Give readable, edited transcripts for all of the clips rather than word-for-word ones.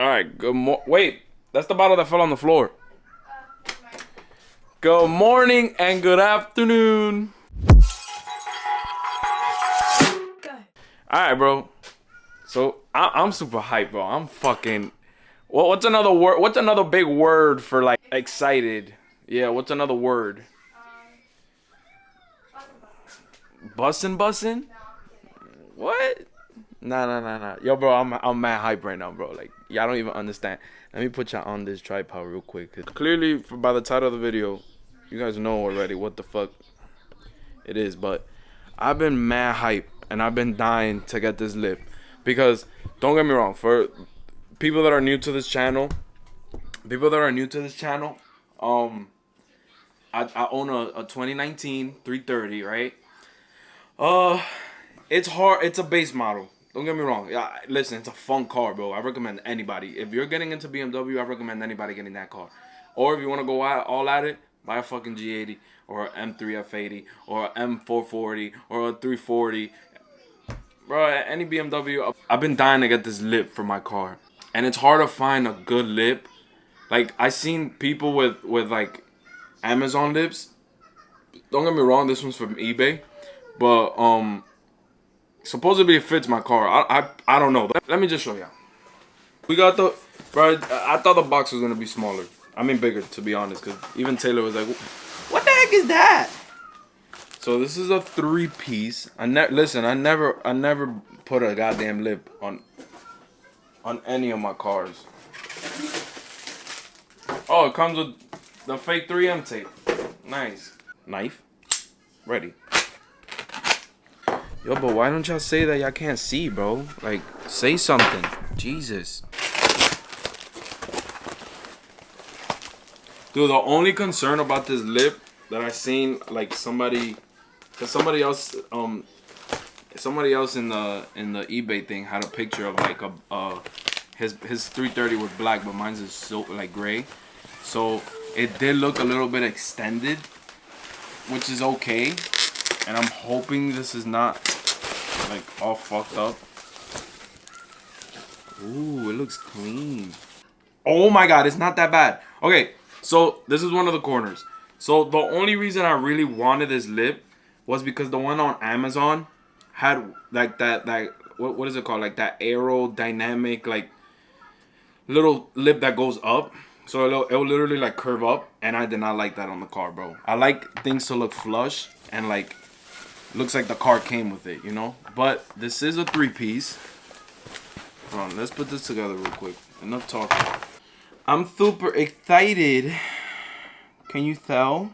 All right. Wait, that's the bottle that fell on the floor. Good morning and good afternoon. All right, bro. So I'm super hyped, bro. I'm fucking. What's another word? What's another big word for like excited? Yeah. What's another word? Bussin', bussin'. What? Nah. Yo, bro, I'm mad hype right now, bro. Like, y'all don't even understand. Let me put y'all on this tripod real quick. Clearly, by the title of the video, you guys know already what the fuck it is. But I've been mad hype, and I've been dying to get this lip. Because, don't get me wrong, for people that are new to this channel, I own a 2019 330, right? It's hard. It's a base model. Don't get me wrong. Yeah, listen, it's a fun car, bro. I recommend anybody. If you're getting into BMW, I recommend anybody getting that car. Or if you want to go all at it, buy a fucking G80 or an M3 F80 or an M440 or a 340. Bro, any BMW. I've been dying to get this lip for my car. And it's hard to find a good lip. Like, I seen people with like Amazon lips. Don't get me wrong, this one's from eBay. But, supposedly it fits my car. I don't know. Let me just show you. We got the, bro, I thought the box was gonna be smaller. I mean bigger, to be honest, because even Taylor was like, what the heck is that? So this is a 3-piece. Listen, I never put a goddamn lip on any of my cars. Oh, it comes with the fake 3M tape. Nice. Knife. Ready. Yo, but why don't y'all say that y'all can't see, bro? Like, say something. Jesus. Dude, the only concern about this lip that I seen, like, somebody else in the eBay thing had a picture of like his 330 was black, but mine's is so like gray. So it did look a little bit extended, which is okay. And I'm hoping this is not like all fucked up. Ooh, it looks clean. Oh my god, it's not that bad. Okay, so this is one of the corners. So the only reason I really wanted this lip was because the one on Amazon had like that what is it called? Like that aerodynamic like little lip that goes up. So it'll literally like curve up, and I did not like that on the car, bro. I like things to look flush and like looks like the car came with it, you know? But this is a 3-piece. Hold on, let's put this together real quick. Enough talking. I'm super excited. Can you tell?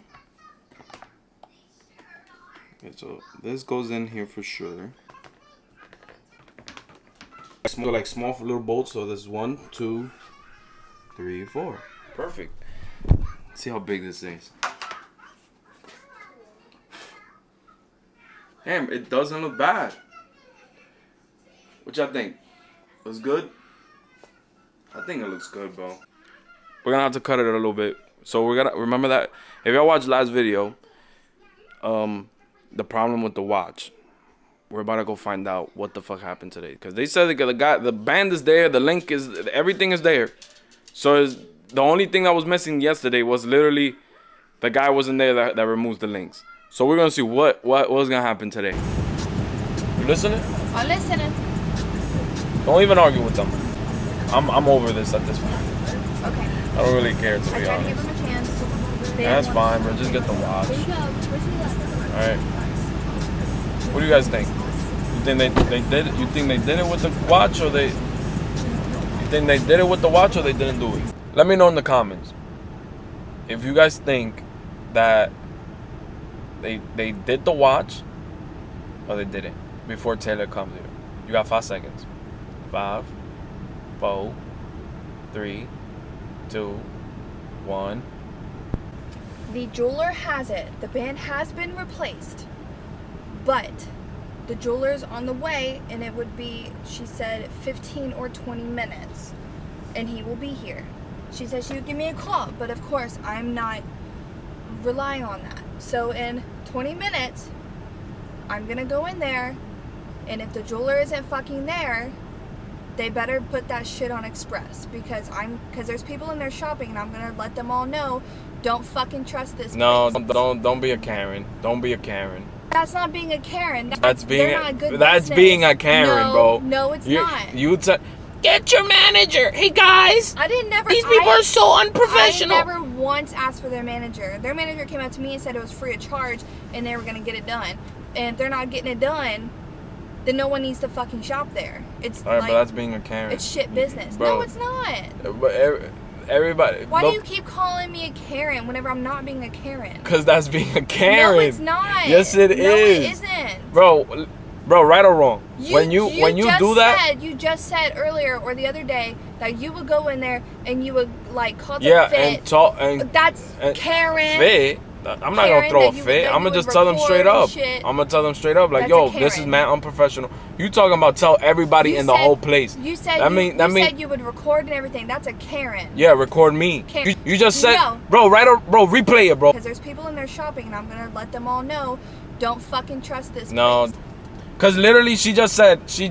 Okay, so this goes in here for sure. Small little bolts. So there's 1, 2, 3, 4. Perfect. Let's see how big this is. Damn, it doesn't look bad. What y'all think? Looks good? I think it looks good, bro. We're gonna have to cut it a little bit. So we're gonna remember that if y'all watched last video, the problem with the watch. We're about to go find out what the fuck happened today, because they said the band is there, the link is, everything is there. So the only thing that was missing yesterday was literally the guy wasn't there that removes the links. So we're gonna see what was gonna happen today. You listening? I'm listening. Don't even argue with them. I'm over this at this point. Okay. I don't really care, to I be tried to give honest. him a chance. That's fine, bro. Just get the watch. Alright. What do you guys think? You think they did it? You think they did it with the watch, or they? You think they did it with the watch, or they didn't do it? Let me know in the comments if you guys think that they did the watch or they didn't before Taylor comes here. You got 5 seconds. 5, 4, 3, 2, 1. The jeweler has it. The band has been replaced. But the jeweler's on the way, and it would be, she said, 15 or 20 minutes. And he will be here. She said she would give me a call, but of course I'm not relying on that. So in 20 minutes, I'm gonna go in there, and if the jeweler isn't fucking there, they better put that shit on Express because there's people in there shopping and I'm gonna let them all know. Don't fucking trust this. No, place. don't be a Karen. Don't be a Karen. That's not being a Karen. That's being they're not a good that's business. being a Karen, No, bro. No, it's not. Get your manager. Hey guys. I didn't never. These people are so unprofessional. I never once asked for their manager. Their manager came up to me and said it was free of charge and they were gonna get it done. And if they're not getting it done, then no one needs to fucking shop there. It's all right, like, but that's being a Karen. It's shit business. Bro, no, it's not. But everybody. Why do you keep calling me a Karen whenever I'm not being a Karen? Because that's being a Karen. No, it's not. Yes, it is. No, it isn't. Bro, right or wrong? When you do that, you just said earlier or the other day that you would go in there and you would like call them yeah, fit. and talk and that's Karen. Fit. I'm not gonna throw a fit. I'm gonna just tell them straight up. I'm gonna tell them straight up, like, yo, this is mad unprofessional. You talking about tell everybody in the whole place? You said said you would record and everything. That's a Karen. Yeah, record me. You just said, no. bro, replay it, bro. Because there's people in there shopping, and I'm gonna let them all know. Don't fucking trust this. No, place. because literally she just said, she's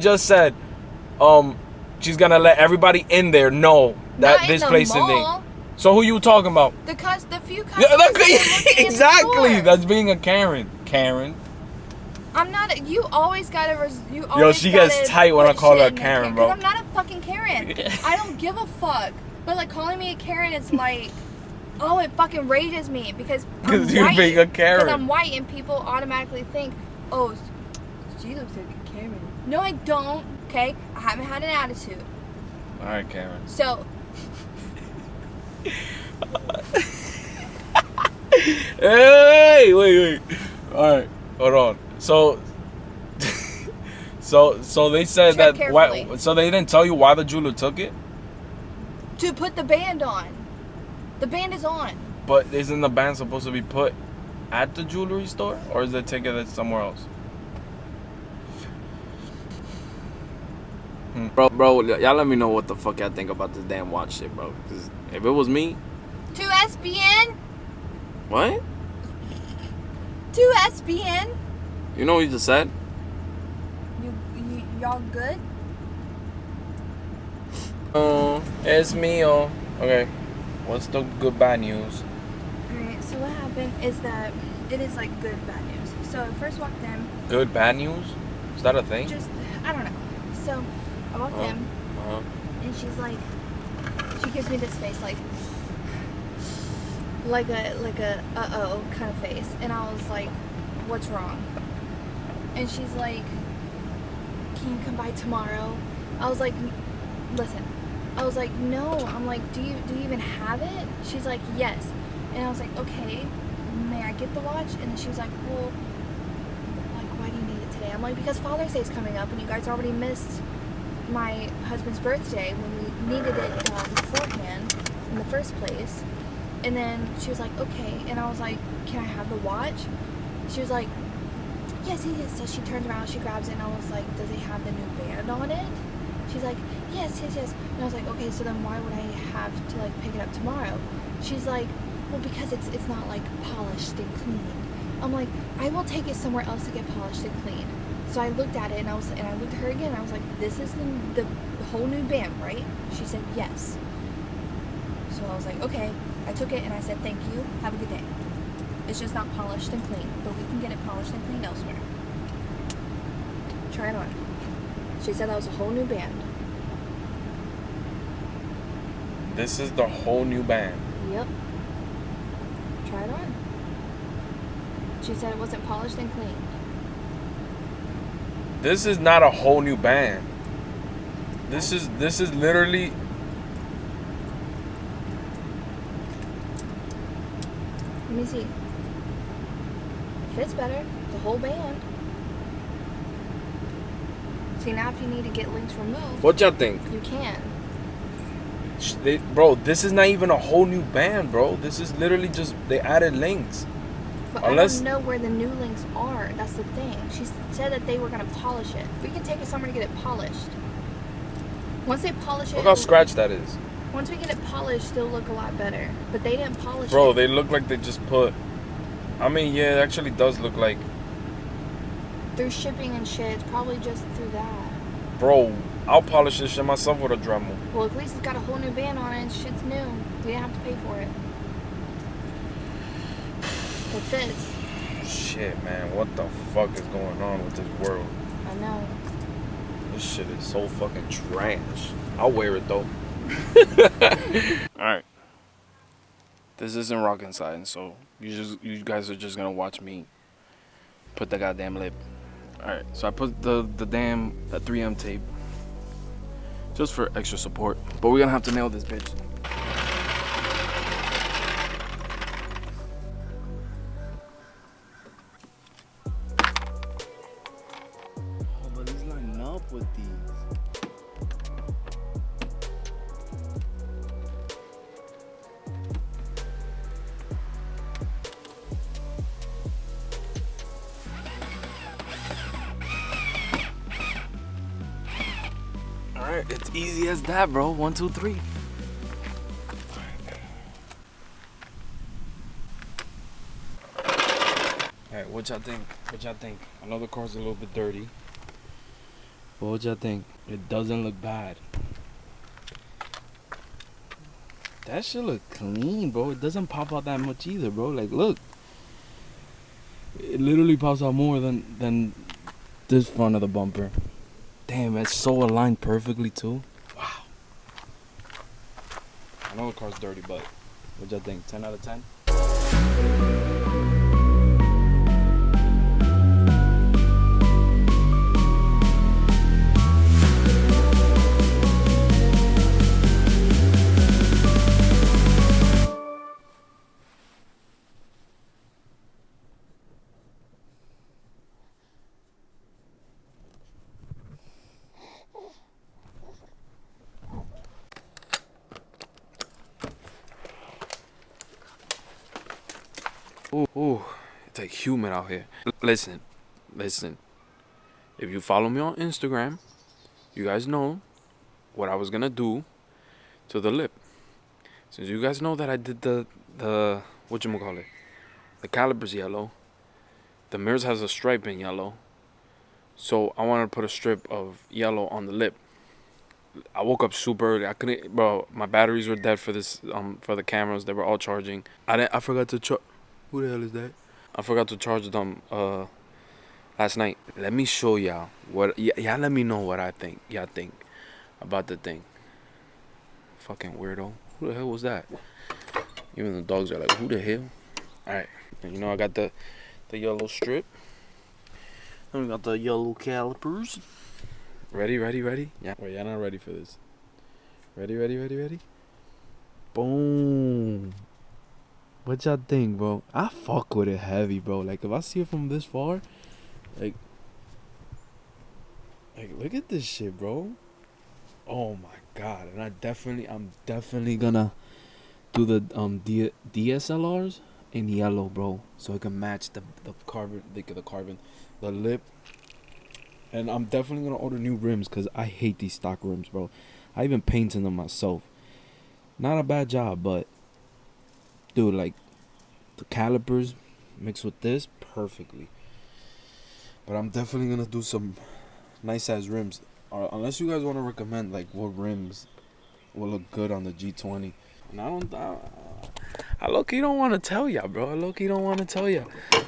gonna let everybody in there know that Not this in the place is mall. So who you talking about? The few customers. Exactly. That's being a Karen. Karen. I'm not. You always gotta. Yo, she gets tight when I call her a Karen, bro. I'm not a fucking Karen. I don't give a fuck. But like calling me a Karen, it's like, oh, it fucking rages me because you're being a Karen. Because I'm white and people automatically think, oh, she looks like a Karen. No, I don't. Okay, I haven't had an attitude. All right, Karen. So. Hey, wait. All right, hold on. So they said Tread that. Why, so they didn't tell you why the jeweler took it? To put the band on. The band is on. But isn't the band supposed to be put at the jewelry store, or is it taken somewhere else? Bro, y'all let me know what the fuck y'all think about this damn watch shit, bro. Because if it was me. To SBN? What? To SBN? You know what you just said? Y'all good? Oh, it's me. Okay. What's the good bad news? Alright, so what happened is that it is like good bad news. So I first walked in. Good bad news? Is that a thing? I don't know. So I walked in and she's like, she gives me this face like a uh-oh kind of face. And I was like, what's wrong? And she's like, can you come by tomorrow? I was like, listen. I was like, no. I'm like, do you even have it? She's like, yes. And I was like, okay, may I get the watch? And then she was like, well, like, why do you need it today? I'm like, because Father's Day is coming up and you guys already missed my husband's birthday when we needed it beforehand in the first place. And then she was like, okay. And I was like, can I have the watch? She was like, yes, it is. So she turns around, she grabs it, and I was like, does it have the new band on it? She's like, yes. And I was like, okay, so then why would I have to like pick it up tomorrow? She's like, well, because it's not like polished and clean. I'm like, I will take it somewhere else to get polished and clean. So I looked at it and I looked at her again. And I was like, this is the whole new band, right? She said yes. So I was like, okay. I took it and I said, thank you. Have a good day. It's just not polished and clean, but we can get it polished and cleaned elsewhere. Try it on. She said that was a whole new band. This is the whole new band. Yep. Try it on. She said it wasn't polished and clean. This is not a whole new band. This is literally. Let me see. It fits better. The whole band. See, now if you need to get links removed, What y'all think? you can. Bro, this is not even a whole new band, bro. This is literally just they added links. But Unless- I don't know where the new links are. That's the thing. She said that they were going to polish it. We can take it somewhere to get it polished. Once they polish it... Look how scratched that is. Once we get it polished, it'll look a lot better. But they didn't polish it. Bro, they look like they just put... I mean, yeah, it actually does look like... Through shipping and shit. It's probably just through that. Bro, I'll polish this shit myself with a Dremel. Well, at least it's got a whole new band on it. Shit's new. We didn't have to pay for it. It fits. Shit, man, what the fuck is going on with this world? I know. This shit is so fucking trash. I'll wear it though. Alright. This isn't rocket science, so you guys are just gonna watch me put the goddamn lip. Alright, so I put the 3M tape just for extra support. But we're gonna have to nail this bitch. Oh, but these line up with these. Alright, it's easy as that, bro. 1, 2, 3. Alright, what y'all think? What y'all think? I know the car's a little bit dirty. But what y'all think? It doesn't look bad. That shit look clean, bro. It doesn't pop out that much either, bro. Like, look. It literally pops out more than this front of the bumper. Damn, it's so aligned perfectly too. Wow. I know the car's dirty, but what y'all think? 10 out of 10? Ooh, it's like humid out here. Listen. If you follow me on Instagram, you guys know what I was gonna do to the lip. Since you guys know that I did the whatchamacallit, the calipers yellow, the mirrors has a stripe in yellow, so I wanted to put a strip of yellow on the lip. I woke up super early. I couldn't, bro. My batteries were dead for this, for the cameras. They were all charging. I forgot to charge. Who the hell is that? I forgot to charge them last night. Let me show y'all what. Y'all let me know what y'all think about the thing. Fucking weirdo. Who the hell was that? Even the dogs are like, who the hell? Alright. You know I got the yellow strip. Then we got the yellow calipers. Ready? Yeah. Wait, y'all not ready for this. Ready? Boom. What y'all think, bro? I fuck with it heavy, bro. Like, if I see it from this far, like look at this shit, bro. Oh my god. And I'm definitely gonna do the DSLRs in yellow, bro, so it can match the lip. And I'm definitely gonna order new rims because I hate these stock rims, bro. I even painted them myself. Not a bad job, but dude, like the calipers mixed with this perfectly. But I'm definitely gonna do some nice ass rims. Unless you guys want to recommend like what rims will look good on the G20. And I low-key don't want to tell ya, bro. I low-key don't want to tell ya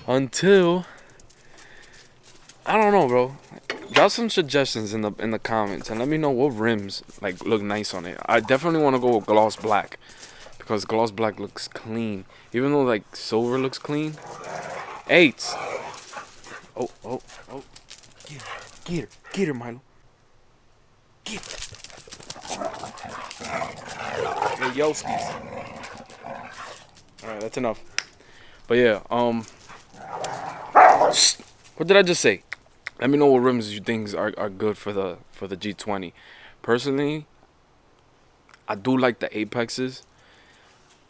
until, I don't know, bro. Drop some suggestions in the comments and let me know what rims like look nice on it. I definitely want to go with gloss black because gloss black looks clean, even though like silver looks clean. 8. Oh! Get her, Milo. Get her. Hey, Yoski's. All right, that's enough. But yeah, what did I just say? Let me know what rims you think are good for the G20. Personally, I do like the Apexes,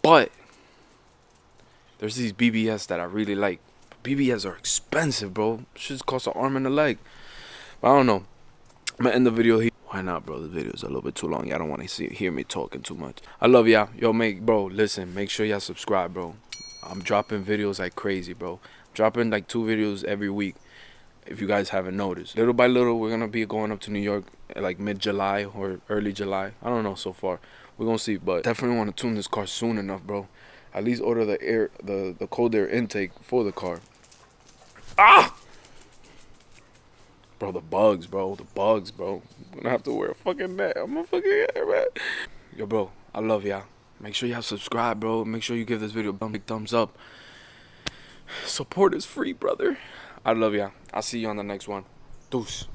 but there's these BBS that I really like. BBS are expensive, bro. Shit costs an arm and a leg. But I don't know. I'm gonna end the video here. Why not, bro? The video's a little bit too long. Y'all don't want to hear me talking too much. I love y'all. Yo, listen, make sure y'all subscribe, bro. I'm dropping videos like crazy, bro. I'm dropping like 2 videos every week, if you guys haven't noticed. Little by little, we're gonna be going up to New York like mid-July or early July. I don't know so far. We're gonna see, but definitely want to tune this car soon enough, bro. At least order the cold air intake for the car. Ah! Bro, the bugs, bro. The bugs, bro. I'm gonna have to wear a fucking net. I'm a fucking hair, man. Yo, bro, I love y'all. Make sure y'all subscribe, bro. Make sure you give this video a big thumbs up. Support is free, brother. I love y'all. I'll see you on the next one. Deuce.